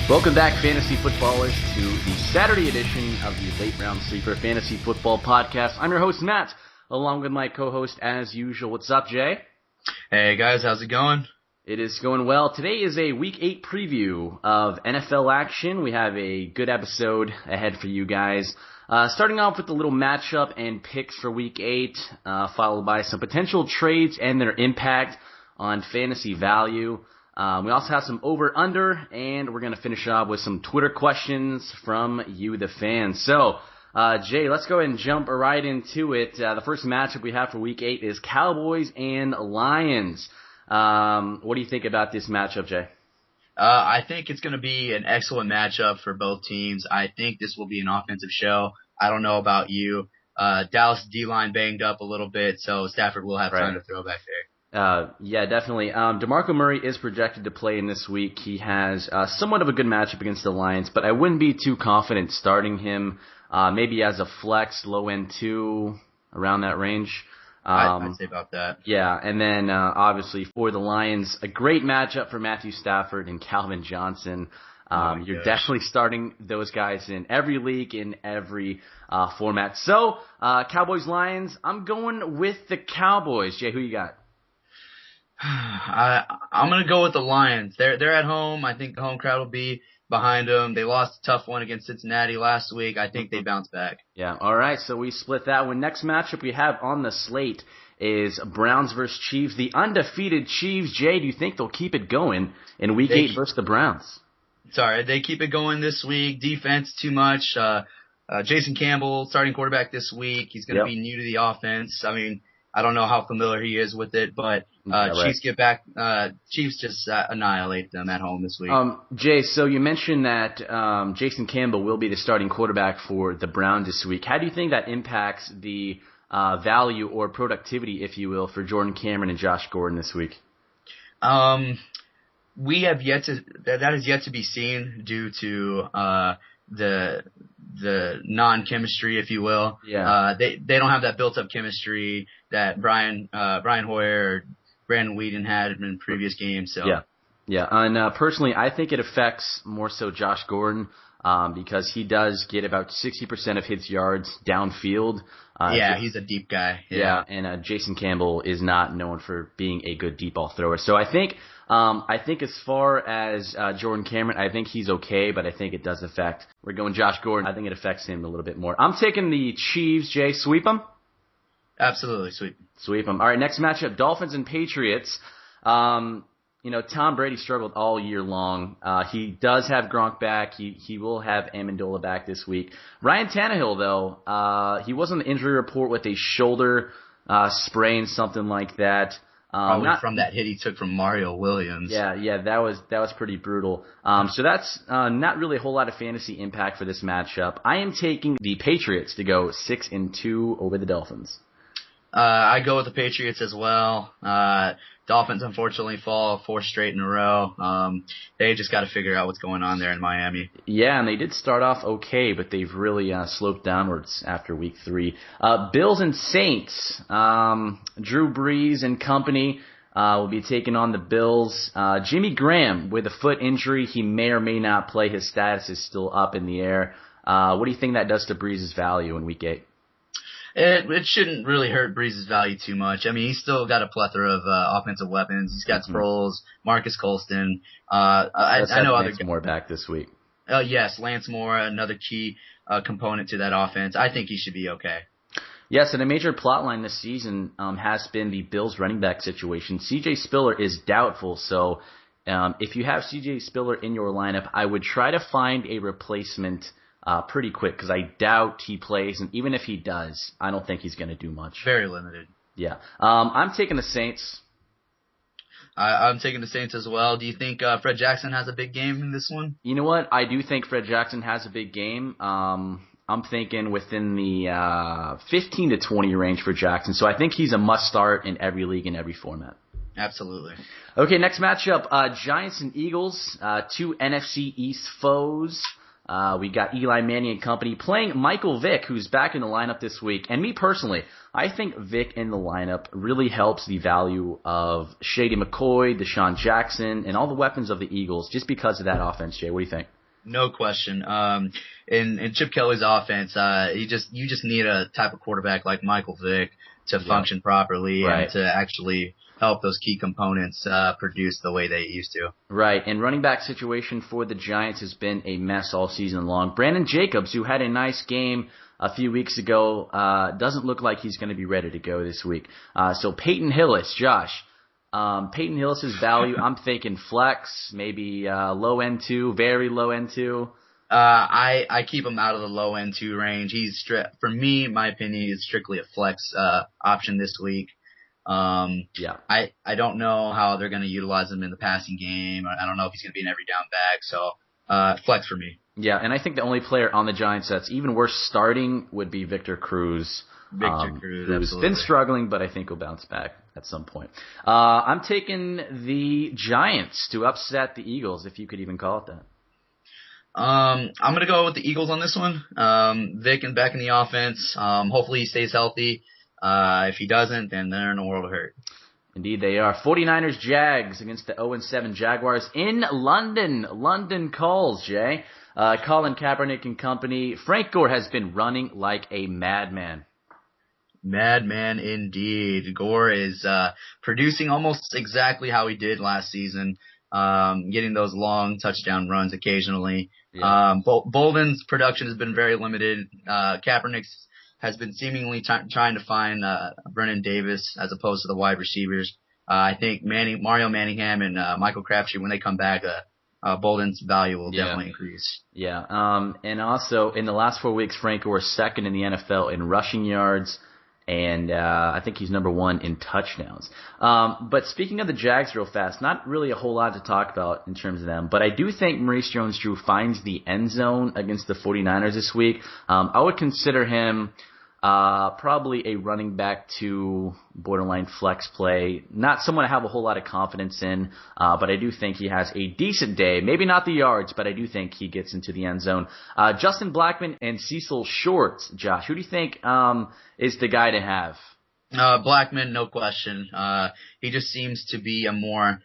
Welcome back, fantasy footballers, to the Saturday edition of the Late Round Sleeper Fantasy Football Podcast. I'm your host, Matt, along with my co-host, as usual. What's up, Jay? Hey, guys. How's it going? It is going well. Today is a Week 8 preview of NFL action. We have a good episode ahead for you guys. Starting off with a little matchup and picks for Week 8, followed by some potential trades and their impact on fantasy value. We also have some over-under, and we're going to finish off with some Twitter questions from you, the fans. So, Jay, let's go ahead and jump right into it. The first matchup we have for Week 8 is Cowboys and Lions. What do you think about this matchup, Jay? I think it's going to be an excellent matchup for both teams. I think this will be an offensive show. I don't know about you. Dallas D-line banged up a little bit, so Stafford will have time to throw back there. Yeah, definitely. DeMarco Murray is projected to play in this week. He has somewhat of a good matchup against the Lions, but I wouldn't be too confident starting him maybe as a flex, low end 2, around that range. I'd say about that. Yeah, and then obviously for the Lions, a great matchup for Matthew Stafford and Calvin Johnson. You're definitely starting those guys in every league, in every format. So, Cowboys-Lions, I'm going with the Cowboys. Jay, who you got? I'm going to go with the Lions. They're at home. I think the home crowd will be behind them. They lost a tough one against Cincinnati last week. I think they bounce back. Yeah, all right. So we split that one. Next matchup we have on the slate is Browns versus Chiefs. The undefeated Chiefs. Jay, do you think they'll keep it going in Week 8 versus the Browns? Sorry, they keep it going this week. Defense too much. Jason Campbell, starting quarterback this week. He's going to be new to the offense. I mean, I don't know how familiar he is with it, but Chiefs get back. Chiefs just annihilate them at home this week. Jay, so you mentioned that Jason Campbell will be the starting quarterback for the Browns this week. How do you think that impacts the value or productivity, if you will, for Jordan Cameron and Josh Gordon this week? We have yet to that is yet to be seen due to the non-chemistry, if you will. Yeah. They don't have that built-up chemistry that Brian Hoyer or Brandon Weeden had in previous games. So yeah. And personally, I think it affects more so Josh Gordon because he does get about 60% of his yards downfield. He's a deep guy. Yeah, and Jason Campbell is not known for being a good deep ball thrower. So I think as far as Jordan Cameron, I think he's okay, but I think it does affect. We're going Josh Gordon. I think it affects him a little bit more. I'm taking the Chiefs. Jay, sweep them? Absolutely, sweep them. All right, next matchup, Dolphins and Patriots. Tom Brady struggled all year long. He does have Gronk back. He will have Amendola back this week. Ryan Tannehill, though, he was on the injury report with a shoulder sprain, something like that. Probably from that hit he took from Mario Williams. Yeah, that was pretty brutal. So that's not really a whole lot of fantasy impact for this matchup. I am taking the Patriots to go 6-2 over the Dolphins. I go with the Patriots as well. Dolphins unfortunately fall 4 straight in a row. They just got to figure out what's going on there in Miami. Yeah, and they did start off okay, but they've really sloped downwards after Week 3. Bills and Saints. Drew Brees and company will be taking on the Bills. Jimmy Graham with a foot injury. He may or may not play. His status is still up in the air. What do you think that does to Brees' value in Week 8? It shouldn't really hurt Brees' value too much. I mean, he's still got a plethora of offensive weapons. He's got Sproles, Marcus Colston. I know other guys. More back this week. Yes, Lance Moore, another key component to that offense. I think he should be okay. Yes, and a major plot line this season has been the Bills running back situation. C.J. Spiller is doubtful, so if you have C.J. Spiller in your lineup, I would try to find a replacement pretty quick because I doubt he plays, and even if he does, I don't think he's going to do much. Very limited. Yeah. I'm taking the Saints. I'm taking the Saints as well. Do you think Fred Jackson has a big game in this one? You know what? I do think Fred Jackson has a big game. I'm thinking within the 15 to 20 range for Jackson, so I think he's a must-start in every league, in every format. Absolutely. Okay, next matchup, Giants and Eagles, 2 NFC East foes. We got Eli Manning and company playing Michael Vick, who's back in the lineup this week. And me personally, I think Vick in the lineup really helps the value of Shady McCoy, Deshaun Jackson, and all the weapons of the Eagles just because of that offense, Jay. What do you think? No question. In Chip Kelly's offense, you just need a type of quarterback like Michael Vick to function properly and to actually help those key components produce the way they used to. Right, and running back situation for the Giants has been a mess all season long. Brandon Jacobs, who had a nice game a few weeks ago, doesn't look like he's going to be ready to go this week. So Peyton Hillis, Josh. Peyton Hillis' value, I'm thinking flex, maybe low end 2, very low end 2. I keep him out of the low end 2 range. For me, my opinion, is strictly a flex option this week. I don't know how they're going to utilize him in the passing game. I don't know if he's going to be an every down back. So flex for me. Yeah, and I think the only player on the Giants that's even worse starting would be Victor Cruz. Cruz, who's been struggling, but I think will bounce back at some point. I'm taking the Giants to upset the Eagles, if you could even call it that. I'm going to go with the Eagles on this one. Vic and back in the offense. Hopefully he stays healthy. If he doesn't, then they're in a world of hurt. Indeed they are. 49ers Jags against the 0-7 Jaguars in London. London calls, Jay. Colin Kaepernick and company. Frank Gore has been running like a madman. Madman indeed. Gore is producing almost exactly how he did last season, getting those long touchdown runs occasionally. Yeah. Bolden's production has been very limited. Kaepernick's has been seemingly trying to find Brennan Davis as opposed to the wide receivers. I think Mario Manningham and Michael Crabtree, when they come back, Bolden's value will definitely increase. Yeah. And also, in the last 4 weeks, Frank Gore is second in the NFL in rushing yards, and I think he's number 1 in touchdowns. But speaking of the Jags real fast, not really a whole lot to talk about in terms of them, but I do think Maurice Jones-Drew finds the end zone against the 49ers this week. I would consider him probably a running back to borderline flex play. Not someone I have a whole lot of confidence in, but I do think he has a decent day. Maybe not the yards, but I do think he gets into the end zone. Justin Blackmon and Cecil Short, Josh, who do you think is the guy to have? Blackmon, no question. He just seems to be a more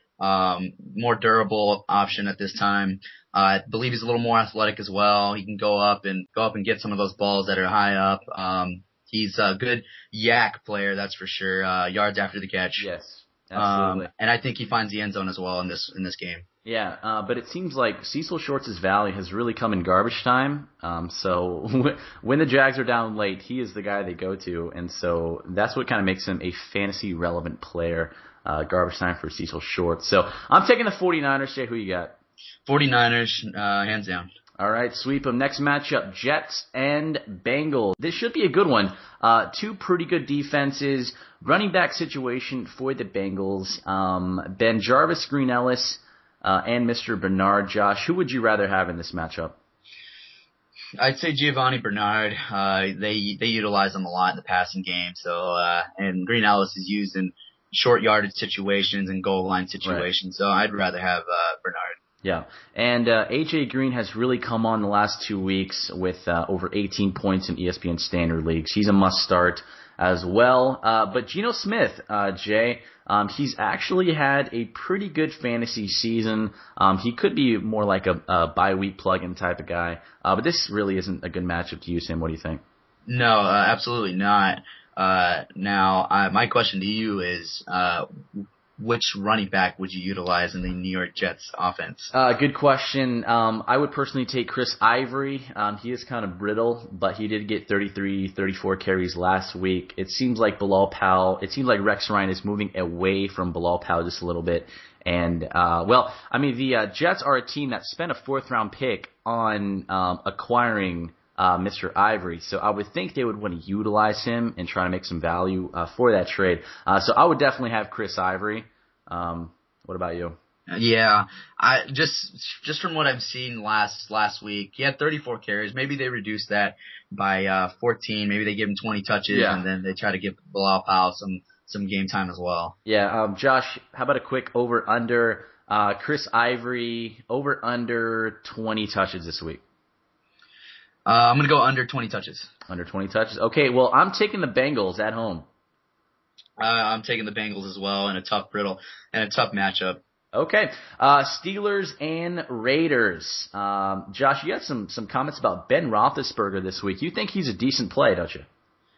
durable option at this time. I believe he's a little more athletic as well. He can go up and get some of those balls that are high up. He's a good yak player, that's for sure. Yards after the catch. Yes, absolutely. And I think he finds the end zone as well in this game. Yeah, but it seems like Cecil Shorts' value has really come in garbage time. So when the Jags are down late, he is the guy they go to, and so that's what kind of makes him a fantasy relevant player. Garbage time for Cecil Shorts. So I'm taking the 49ers. Jay, who you got? 49ers, hands down. All right, sweep them. Next matchup, Jets and Bengals. This should be a good one. Two pretty good defenses. Running back situation for the Bengals. Ben Jarvis, Green Ellis, and Mr. Bernard. Josh, who would you rather have in this matchup? I'd say Giovanni Bernard. They utilize him a lot in the passing game. So and Green Ellis is used in short yardage situations and goal line situations. Right. So I'd rather have Bernard. Yeah, and A.J. Green has really come on the last 2 weeks with over 18 points in ESPN standard leagues. He's a must-start as well. But Geno Smith, Jay, he's actually had a pretty good fantasy season. He could be more like a bye-week plug-in type of guy. But this really isn't a good matchup to use him. What do you think? No, absolutely not. Now, my question to you is, which running back would you utilize in the New York Jets offense? Good question. I would personally take Chris Ivory. He is kind of brittle, but he did get 33, 34 carries last week. It seems like Rex Ryan is moving away from Bilal Powell just a little bit. And, the Jets are a team that spent a 4th-round pick on acquiring Mr. Ivory. So I would think they would want to utilize him and try to make some value for that trade. So I would definitely have Chris Ivory. What about you? Yeah, I just from what I've seen last week, he had 34 carries. Maybe they reduced that by 14. Maybe they give him 20 touches, and then they try to give Bilal Powell some game time as well. Yeah, Josh, how about a quick over/under? Chris Ivory over/under 20 touches this week. I'm going to go under 20 touches. Under 20 touches? Okay, well, I'm taking the Bengals at home. I'm taking the Bengals as well in a tough matchup. Okay. Steelers and Raiders. Josh, you had some comments about Ben Roethlisberger this week. You think he's a decent play, don't you?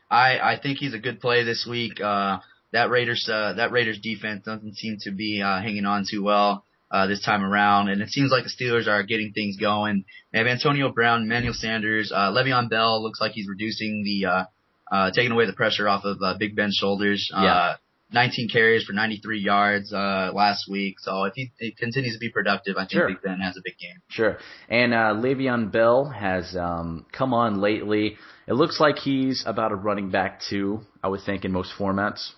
I think he's a good play this week. That Raiders defense doesn't seem to be hanging on too well this time around, and it seems like the Steelers are getting things going. They have Antonio Brown, Emmanuel Sanders, Le'Veon Bell looks like he's reducing the taking away the pressure off of Big Ben's shoulders. 19 carries for 93 yards last week. So if he continues to be productive, I think Big Ben has a big game. Sure. And Le'Veon Bell has come on lately. It looks like he's about a running back 2, I would think, in most formats.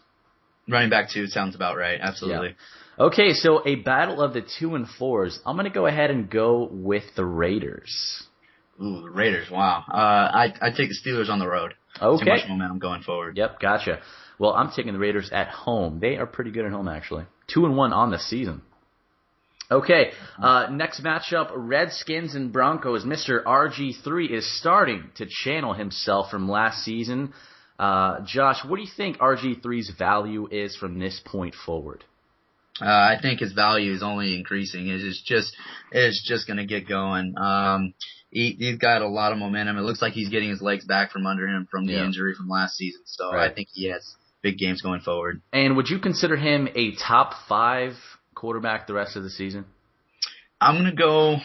Running back 2 sounds about right. Absolutely. Yeah. Okay, so a battle of the 2 and 4s. I'm going to go ahead and go with the Raiders. Ooh, the Raiders. Wow. I take the Steelers on the road. Okay. Too much momentum going forward. Yep, gotcha. Well, I'm taking the Raiders at home. They are pretty good at home, actually. 2-1 on the season. Okay, next matchup, Redskins and Broncos. Mr. RG3 is starting to channel himself from last season. Josh, what do you think RG3's value is from this point forward? I think his value is only increasing. It's just going to get going. He's got a lot of momentum. It looks like he's getting his legs back from under him from the injury from last season. So I think he has big games going forward. And would you consider him a top 5 quarterback the rest of the season? I'm gonna go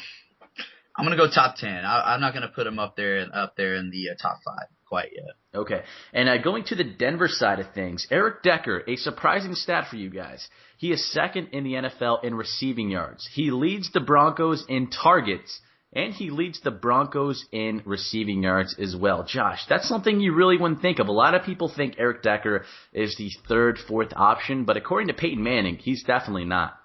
top 10. I'm not gonna put him up there in the top 5 quite yet. Okay. And going to the Denver side of things, Eric Decker, a surprising stat for you guys. He is second in the NFL in receiving yards. He leads the Broncos in targets, and he leads the Broncos in receiving yards as well. Josh, that's something you really wouldn't think of. A lot of people think Eric Decker is the 3rd, 4th option, but according to Peyton Manning, he's definitely not.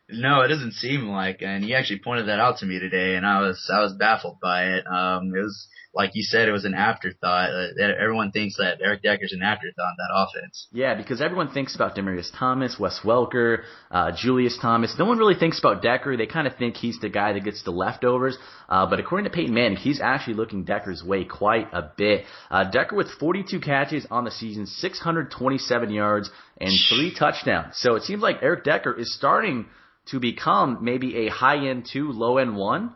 No, it doesn't seem like, and he actually pointed that out to me today, and I was baffled by it. It was, like you said, it was an afterthought. Everyone thinks that Eric Decker's an afterthought in that offense. Yeah, because everyone thinks about Demaryius Thomas, Wes Welker, Julius Thomas. No one really thinks about Decker. They kind of think he's the guy that gets the leftovers. But according to Peyton Manning, he's actually looking Decker's way quite a bit. Decker with 42 catches on the season, 627 yards, and 3 touchdowns. So it seems like Eric Decker is starting to become maybe a high-end 2, low-end 1?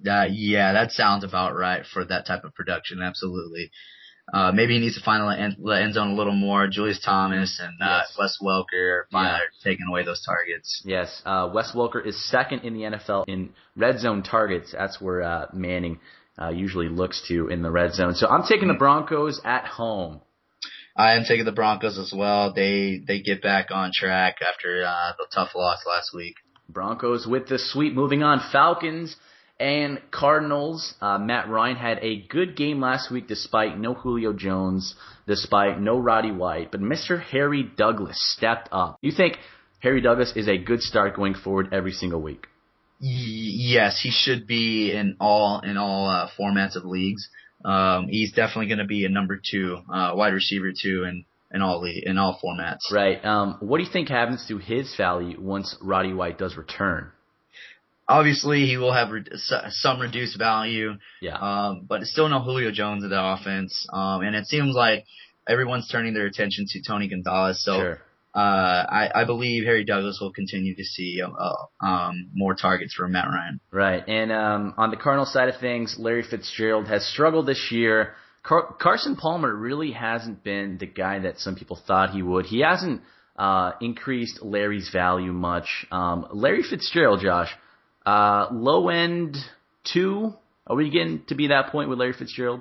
Yeah, that sounds about right for that type of production, absolutely. Maybe he needs to find the end zone a little more. Julius Thomas and Wes Welker finally taking away those targets. Yes, Wes Welker is second in the NFL in red zone targets. That's where Manning usually looks to in the red zone. So I'm taking the Broncos at home. I am taking the Broncos as well. They get back on track after the tough loss last week. Broncos with the sweep. Moving on, Falcons and Cardinals. Matt Ryan had a good game last week despite no Julio Jones, despite no Roddy White, but Mr. Harry Douglas stepped up. You think Harry Douglas is a good start going forward every single week? Yes, he should be in all formats of leagues. He's definitely going to be a number 2, wide receiver 2 in all formats. Right. What do you think happens to his value once Roddy White does return? Obviously, he will have some reduced value. Yeah. But it's still no Julio Jones in the offense. And it seems like everyone's turning their attention to Tony Gonzalez. So sure. I believe Harry Douglas will continue to see more targets from Matt Ryan. Right. And on the Cardinal side of things, Larry Fitzgerald has struggled this year. Carson Palmer really hasn't been the guy that some people thought he would. He hasn't increased Larry's value much. Larry Fitzgerald, Josh, low end 2. Are we getting to be that point with Larry Fitzgerald?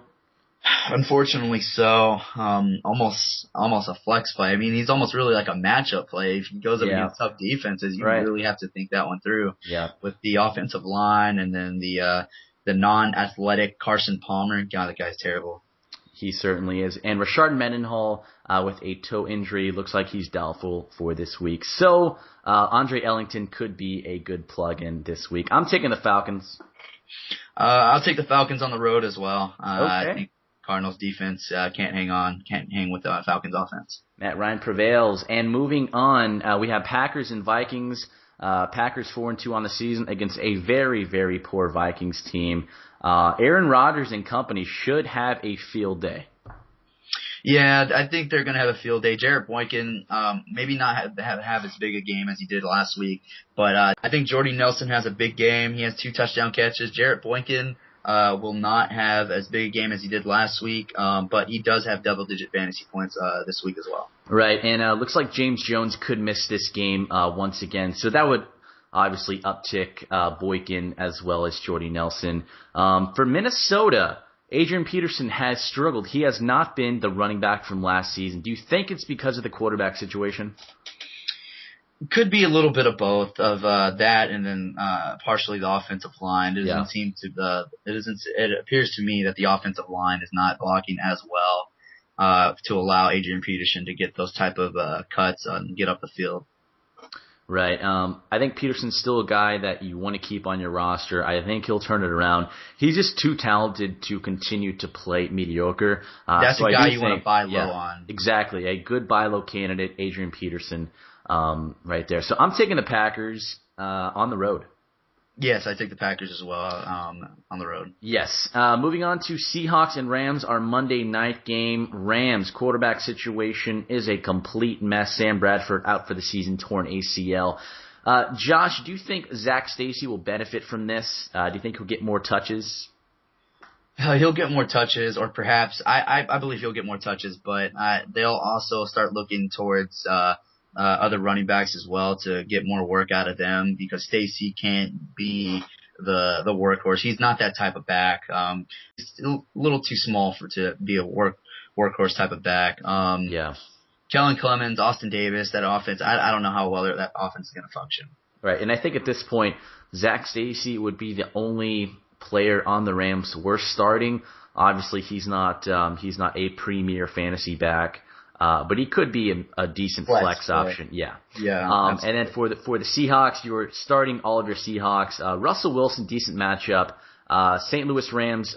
Unfortunately so. Almost a flex play. I mean, he's almost really like a matchup play. If he goes up against tough defenses, you really have to think that one through. Yeah. With the offensive line and then the non-athletic Carson Palmer. God, that guy's terrible. He certainly is. And Rashard Mendenhall with a toe injury looks like he's doubtful for this week. So Andre Ellington could be a good plug-in this week. I'm taking the Falcons. I'll take the Falcons on the road as well. Okay. I think Cardinals defense can't hang with the Falcons offense. Matt Ryan prevails. And moving on, we have Packers and Vikings. Packers 4-2 on the season against a very, very poor Vikings team. Aaron Rodgers and company should have a field day. Yeah, I think they're going to have a field day. Jarrett Boykin, maybe not have as big a game as he did last week, but I think Jordy Nelson has a big game. He has 2 touchdown catches. Jarrett Boykin will not have as big a game as he did last week, but he does have double-digit fantasy points this week as well. Right, and looks like James Jones could miss this game once again, so that would obviously uptick Boykin as well as Jordy Nelson. For Minnesota, Adrian Peterson has struggled. He has not been the running back from last season. Do you think it's because of the quarterback situation? Could be a little bit of both of that, and then partially the offensive line. It doesn't seem to. It appears to me that the offensive line is not blocking as well to allow Adrian Peterson to get those type of cuts and get up the field. Right. I think Peterson's still a guy that you want to keep on your roster. I think he'll turn it around. He's just too talented to continue to play mediocre. That's a guy you want to buy low on. Exactly. A good buy low candidate, Adrian Peterson, right there. So I'm taking the Packers on the road. Yes, I take the Packers as well on the road. Yes. Moving on to Seahawks and Rams, our Monday night game. Rams quarterback situation is a complete mess. Sam Bradford out for the season, torn ACL. Josh, do you think Zach Stacy will benefit from this? Do you think he'll get more touches? He'll get more touches, or perhaps I believe he'll get more touches, but they'll also start looking towards other running backs as well to get more work out of them, because Stacy can't be the workhorse. He's not that type of back. He's still a little too small to be a workhorse type of back. Kellen Clemens, Austin Davis, that offense, I don't know how well that offense is going to function. Right, and I think at this point, Zach Stacy would be the only player on the Rams worth starting. Obviously, he's not a premier fantasy back. But he could be a decent flex option. Yeah. And then for the Seahawks, you're starting all of your Seahawks. Russell Wilson, decent matchup. St. Louis Rams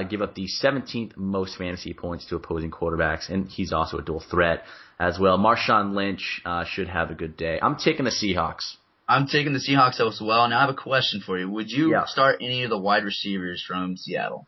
give up the 17th most fantasy points to opposing quarterbacks, and he's also a dual threat as well. Marshawn Lynch should have a good day. I'm taking the Seahawks. I'm taking the Seahawks as well. Now I have a question for you. Would you start any of the wide receivers from Seattle?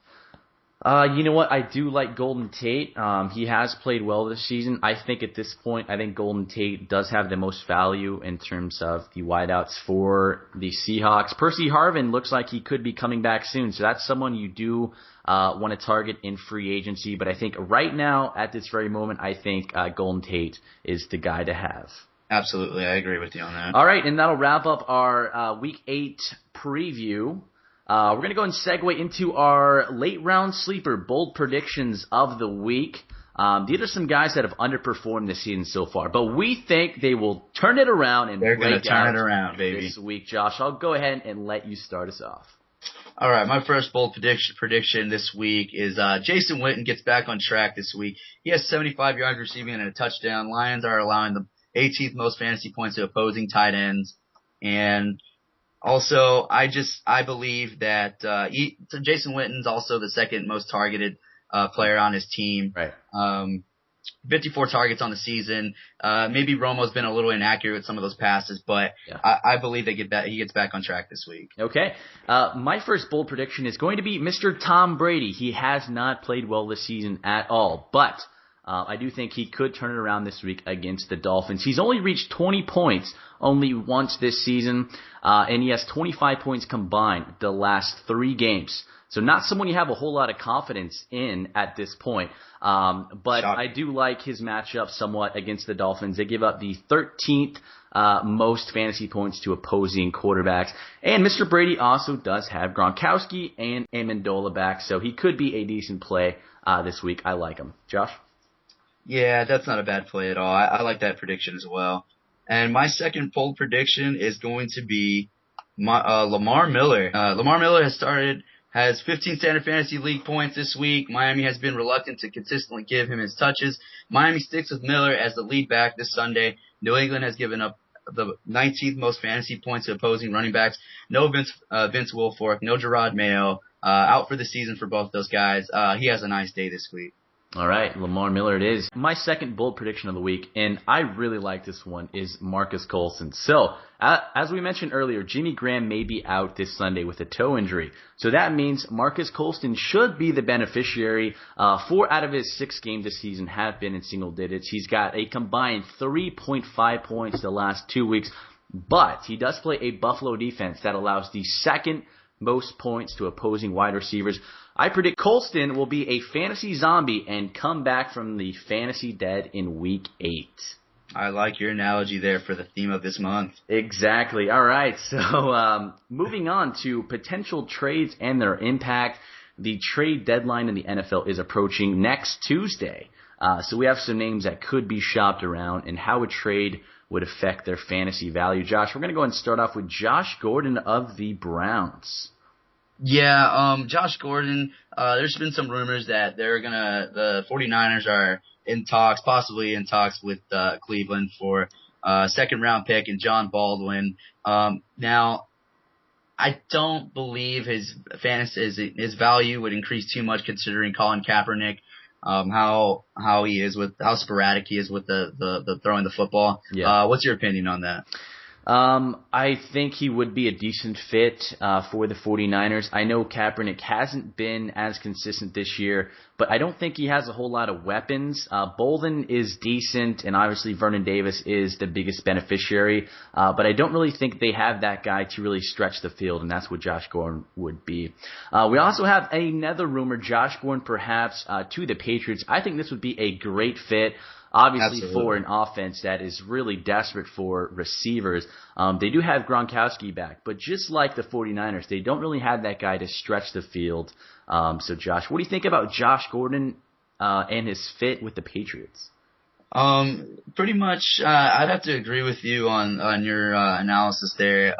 You know what? I do like Golden Tate. He has played well this season. I think at this point, Golden Tate does have the most value in terms of the wideouts for the Seahawks. Percy Harvin looks like he could be coming back soon, so that's someone you do want to target in free agency. But I think right now, at this very moment, I think Golden Tate is the guy to have. Absolutely. I agree with you on that. All right, and that'll wrap up our Week 8 preview. We're going to go and segue into our late round sleeper bold predictions of the week. These are some guys that have underperformed this season so far, but we think they will turn it around and they're going to turn it around, baby, this week. Josh, I'll go ahead and let you start us off. All right, my first bold prediction this week is Jason Witten gets back on track this week. He has 75 yards receiving and a touchdown. Lions are allowing the 18th most fantasy points to opposing tight ends, and also, I believe that Jason Witten's also the second most targeted player on his team. Right. 54 targets on the season. Maybe Romo's been a little inaccurate with some of those passes, but I believe he gets back on track this week. Okay. My first bold prediction is going to be Mr. Tom Brady. He has not played well this season at all, but I do think he could turn it around this week against the Dolphins. He's only reached 20 points only once this season, and he has 25 points combined the last 3 games. So not someone you have a whole lot of confidence in at this point. But I do like his matchup somewhat against the Dolphins. They give up the 13th most fantasy points to opposing quarterbacks. And Mr. Brady also does have Gronkowski and Amendola back, so he could be a decent play this week. I like him. Josh? Yeah, that's not a bad play at all. I like that prediction as well. And my second bold prediction is going to be Lamar Miller. Lamar Miller has 15 standard fantasy league points this week. Miami has been reluctant to consistently give him his touches. Miami sticks with Miller as the lead back this Sunday. New England has given up the 19th most fantasy points to opposing running backs. No Vince Wilfork, no Gerard Mayo, out for the season for both those guys. He has a nice day this week. All right, Lamar Miller it is. My second bold prediction of the week, and I really like this one, is Marcus Colston. So, as we mentioned earlier, Jimmy Graham may be out this Sunday with a toe injury. So that means Marcus Colston should be the beneficiary. 4 out of his 6 games this season have been in single digits. He's got a combined 3.5 points the last 2 weeks, but he does play a Buffalo defense that allows the second most points to opposing wide receivers. I predict Colston will be a fantasy zombie and come back from the fantasy dead in week 8. I like your analogy there for the theme of this month. Exactly. All right. So moving on to potential trades and their impact. The trade deadline in the NFL is approaching next Tuesday. So we have some names that could be shopped around and how a trade would affect their fantasy value. Josh, we're going to go ahead and start off with Josh Gordon of the Browns. Yeah, Josh Gordon, there's been some rumors that the 49ers are possibly in talks with Cleveland for a second-round pick and John Baldwin. Now, I don't believe his value would increase too much considering Colin Kaepernick, how sporadic he is with the throwing the football. Yeah. What's your opinion on that? I think he would be a decent fit for the 49ers. I know Kaepernick hasn't been as consistent this year, but I don't think he has a whole lot of weapons. Bolden is decent, and obviously Vernon Davis is the biggest beneficiary, but I don't really think they have that guy to really stretch the field, and that's what Josh Gordon would be. We also have another rumor, Josh Gordon perhaps to the Patriots. I think this would be a great fit. Obviously, absolutely, for an offense that is really desperate for receivers. They do have Gronkowski back, but just like the 49ers, they don't really have that guy to stretch the field. So, Josh, what do you think about Josh Gordon and his fit with the Patriots? Pretty much, I'd have to agree with you on your analysis there.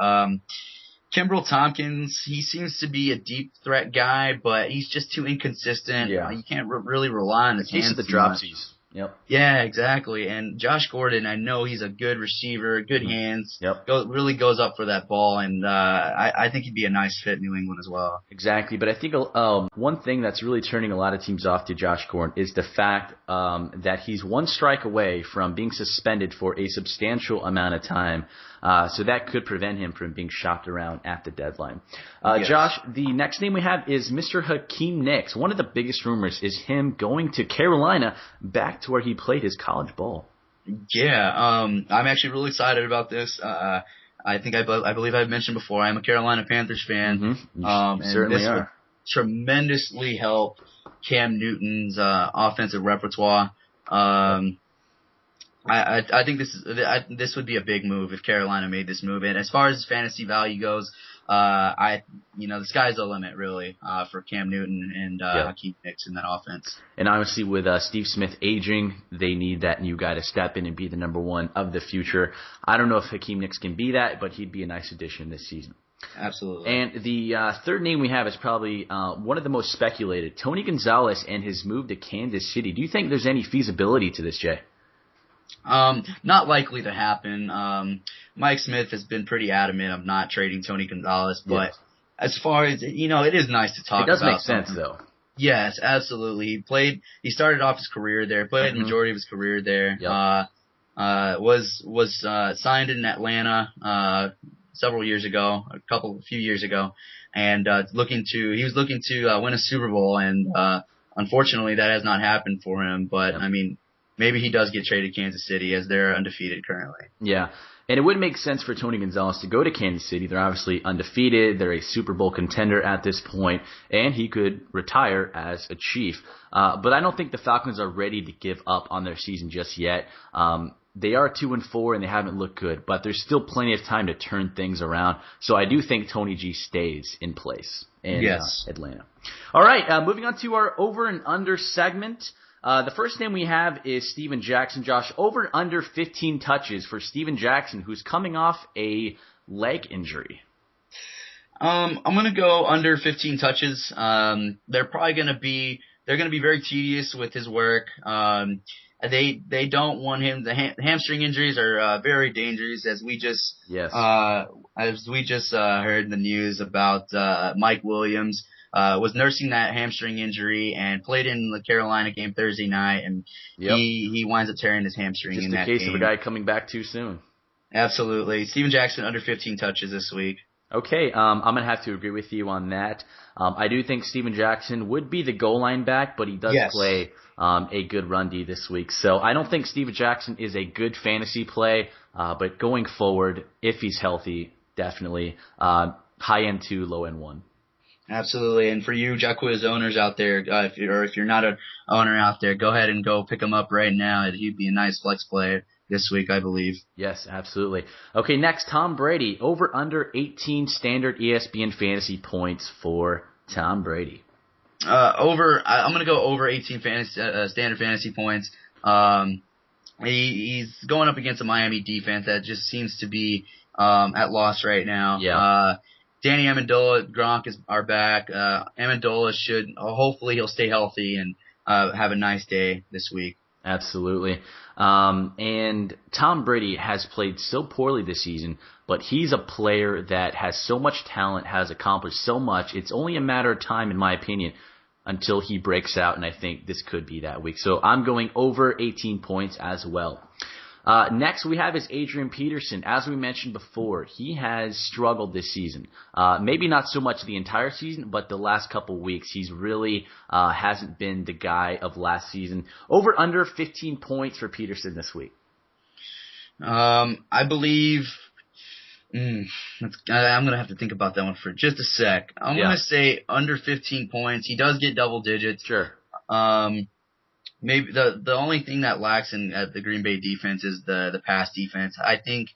Kimbrel Tompkins, he seems to be a deep threat guy, but he's just too inconsistent. Yeah. You can't really rely on his hands. He's the dropsies. Yep. Yeah, exactly. And Josh Gordon, I know he's a good receiver, good hands. Yep. Really goes up for that ball, and I think he'd be a nice fit in New England as well. Exactly. But I think one thing that's really turning a lot of teams off to Josh Gordon is the fact that he's one strike away from being suspended for a substantial amount of time. So that could prevent him from being shopped around at the deadline. Yes. Josh, the next name we have is Mr. Hakeem Nicks. One of the biggest rumors is him going to Carolina, back to where he played his college ball. Yeah, I'm actually really excited about this. I believe I've mentioned before, I'm a Carolina Panthers fan. Mm-hmm. And certainly this would tremendously help Cam Newton's offensive repertoire. I think this would be a big move if Carolina made this move. And as far as fantasy value goes, the sky's the limit really for Cam Newton and Hakeem Nicks in that offense. And obviously with Steve Smith aging, they need that new guy to step in and be the number one of the future. I don't know if Hakeem Nicks can be that, but he'd be a nice addition this season. Absolutely. And the third name we have is probably one of the most speculated, Tony Gonzalez and his move to Kansas City. Do you think there's any feasibility to this, Jay? Not likely to happen. Mike Smith has been pretty adamant of not trading Tony Gonzalez, but as far as, it is nice to talk about. It does make sense, though. Yes, absolutely. He started off his career there, played the majority of his career there. Yep. Was signed in Atlanta, several years ago, a few years ago, and he was looking to win a Super Bowl, and unfortunately that has not happened for him, but I mean, maybe he does get traded to Kansas City as they're undefeated currently. Yeah. And it would make sense for Tony Gonzalez to go to Kansas City. They're obviously undefeated. They're a Super Bowl contender at this point, and he could retire as a Chief. But I don't think the Falcons are ready to give up on their season just yet. They are 2-4 and they haven't looked good, but there's still plenty of time to turn things around. So I do think Tony G stays in place in Atlanta. All right, moving on to our over and under segment. The first name we have is Steven Jackson. Josh, over and under 15 touches for Steven Jackson, who's coming off a leg injury. I'm going to go under 15 touches. They're going to be very tedious with his work. They don't want him. The hamstring injuries are very dangerous, as we just heard in the news about Mike Williams. was nursing that hamstring injury and played in the Carolina game Thursday night, and he winds up tearing his hamstring in that game. Just a case of a guy coming back too soon. Absolutely. Steven Jackson under 15 touches this week. Okay, I'm going to have to agree with you on that. I do think Steven Jackson would be the goal line back, but he does play a good run D this week. So I don't think Steven Jackson is a good fantasy play, but going forward, if he's healthy, definitely high end 2, low end 1. Absolutely. And for you Jacquiz owners out there, if you're not an owner out there, go ahead and go pick him up right now. He'd be a nice flex player this week, I believe. Yes, absolutely. Okay, next, Tom Brady. Over under 18 standard ESPN fantasy points for Tom Brady. I'm going to go over 18 standard fantasy points. He's going up against a Miami defense that just seems to be at loss right now. Yeah. Danny Amendola, Gronk are back. Amendola hopefully he'll stay healthy and have a nice day this week. Absolutely. And Tom Brady has played so poorly this season, but he's a player that has so much talent, has accomplished so much. It's only a matter of time, in my opinion, until he breaks out, and I think this could be that week. So I'm going over 18 points as well. Next we have is Adrian Peterson. As we mentioned before, he has struggled this season. Maybe not so much the entire season, but the last couple weeks he's really hasn't been the guy of last season. Over under 15 points for Peterson this week. I believe I'm going to have to think about that one for just a sec. I'm going to say under 15 points. He does get double digits. Sure. Maybe the only thing that lacks in the Green Bay defense is the pass defense. I think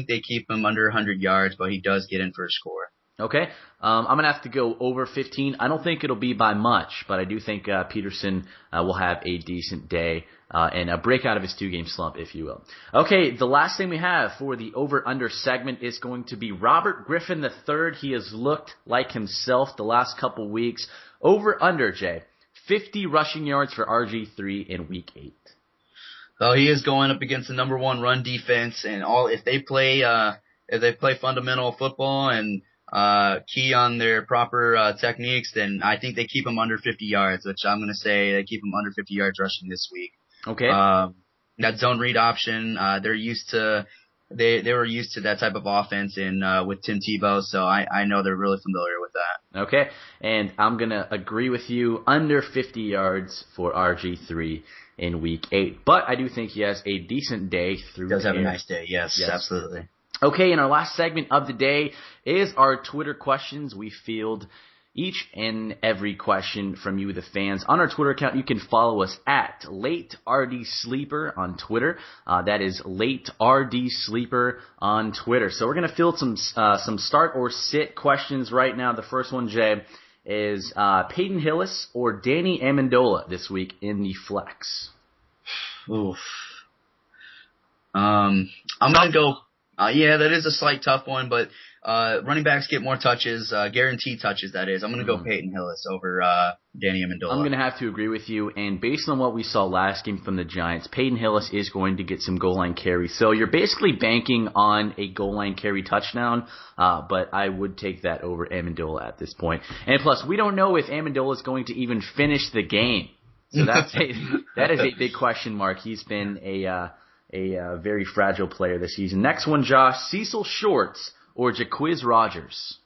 they keep him under 100 yards, but he does get in for a score. Okay. I'm going to have to go over 15. I don't think it'll be by much, but I do think Peterson will have a decent day and a break out of his 2-game slump, if you will. Okay, the last thing we have for the over-under segment is going to be Robert Griffin III. He has looked like himself the last couple weeks. Over-under, Jay. 50 rushing yards for RG3 in Week 8. So he is going up against the number 1 run defense, and if they play fundamental football and key on their proper techniques, then I think they keep him under 50 yards, which I'm going to say they keep him under 50 yards rushing this week. Okay. That zone read option, they were used to that type of offense with Tim Tebow, so I know they're really familiar with that. Okay, and I'm going to agree with you, under 50 yards for RG3 in Week 8. But I do think he has a decent day through the air. He does have a nice day, yes, absolutely. Okay, and our last segment of the day is our Twitter questions. We field each and every question from you, the fans. On our Twitter account, you can follow us at LateRDSleeper on Twitter. That is LateRDSleeper on Twitter. So we're going to field some start or sit questions right now. The first one, Jay, is Peyton Hillis or Danny Amendola this week in the flex? Oof. I'm going to go. That is a slight tough one, but running backs get more touches, guaranteed touches, that is. I'm going to go Peyton Hillis over Danny Amendola. I'm going to have to agree with you, and based on what we saw last game from the Giants, Peyton Hillis is going to get some goal line carry. So you're basically banking on a goal line carry touchdown, but I would take that over Amendola at this point. And plus, we don't know if Amendola is going to even finish the game. So that is a big question mark. He's been a very fragile player this season. Next one, Josh, Cecil Shorts or Jacquiz Rodgers?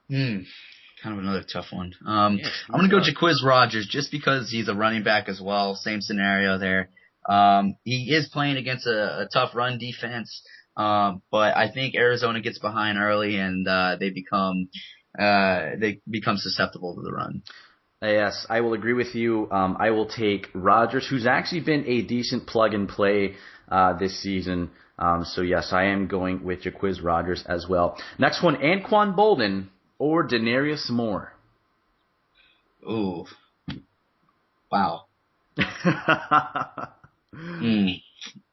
Kind of another tough one. I'm going to go Jacquiz Rodgers just because he's a running back as well. Same scenario there. He is playing against a tough run defense, but I think Arizona gets behind early and they become susceptible to the run. Yes, I will agree with you. I will take Rodgers, who's actually been a decent plug-and-play this season. So, yes, I am going with Jacquiz Rodgers as well. Next one, Anquan Bolden or Denarius Moore? Ooh. Wow.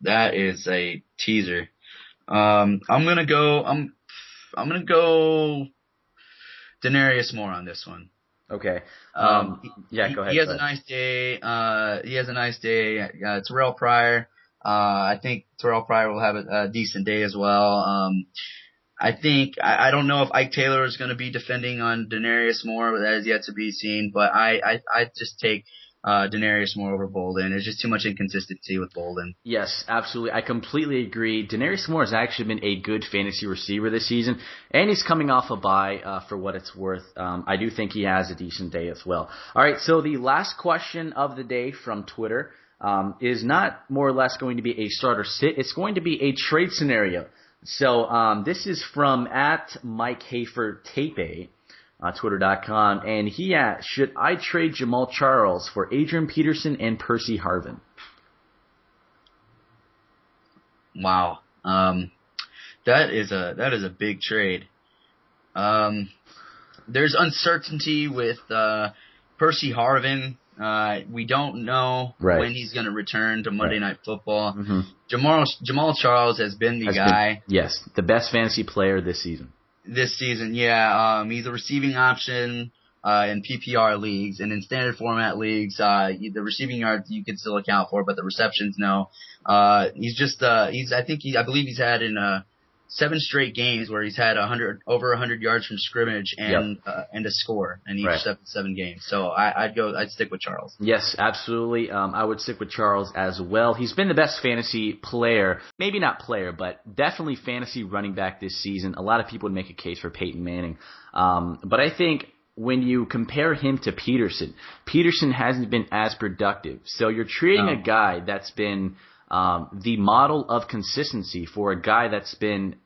That is a teaser. I'm gonna go Denarius Moore on this one. Okay. Go ahead. He has a nice day. Terrell Pryor. I think Terrell Pryor will have a decent day as well. I think I don't know if Ike Taylor is going to be defending on Denarius Moore. That is yet to be seen. But I just take Denarius Moore over Bolden. There's just too much inconsistency with Bolden. Yes, absolutely. I completely agree. Denarius Moore has actually been a good fantasy receiver this season, and he's coming off a bye for what it's worth. I do think he has a decent day as well. All right, so the last question of the day from Twitter is not more or less going to be a starter sit. It's going to be a trade scenario. So this is from @MikeHaferTape, Twitter.com, and he asked, should I trade Jamal Charles for Adrian Peterson and Percy Harvin? Wow, that is a big trade. There's uncertainty with Percy Harvin. We don't know when he's going to return to Monday Night Football. Mm-hmm. Jamal Charles has been the guy. Yes, the best fantasy player this season. This season, yeah. He's a receiving option in PPR leagues, and in standard format leagues, the receiving yards you can still account for, but the receptions, no. I believe he's had in 7 straight games where he's had over 100 yards from scrimmage and a score in each 7 games. So I'd stick with Charles. Yes, absolutely. I would stick with Charles as well. He's been the best fantasy player, maybe not player, but definitely fantasy running back this season. A lot of people would make a case for Peyton Manning. But I think when you compare him to Peterson hasn't been as productive. So you're treating a guy that's been the model of consistency for a guy that's been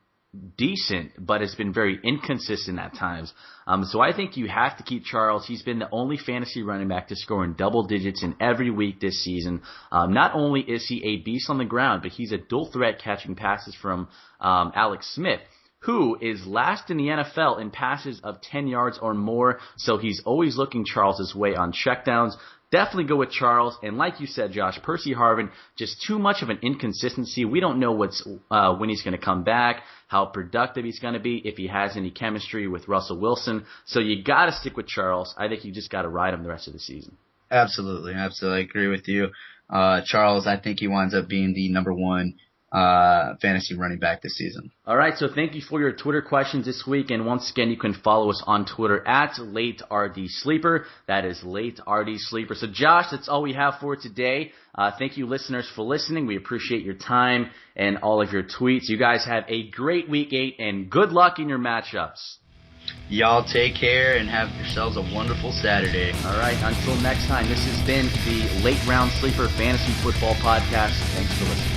decent, but has been very inconsistent at times. So I think you have to keep Charles. He's been the only fantasy running back to score in double digits in every week this season. Not only is he a beast on the ground, but he's a dual threat catching passes from Alex Smith, who is last in the NFL in passes of 10 yards or more. So he's always looking Charles's way on checkdowns. Definitely go with Charles. And like you said, Josh, Percy Harvin, just too much of an inconsistency. We don't know when he's going to come back, how productive he's going to be, if he has any chemistry with Russell Wilson. So you got to stick with Charles. I think you just got to ride him the rest of the season. Absolutely. I agree with you. Charles, I think he winds up being the number 1 fantasy running back this season. All right, so thank you for your Twitter questions this week, and once again, you can follow us on Twitter @LateRDSleeper. That is LateRDSleeper. So, Josh, that's all we have for today. Thank you, listeners, for listening. We appreciate your time and all of your tweets. You guys have a great Week 8, and good luck in your matchups. Y'all take care and have yourselves a wonderful Saturday. All right, until next time, this has been the Late Round Sleeper Fantasy Football Podcast. Thanks for listening.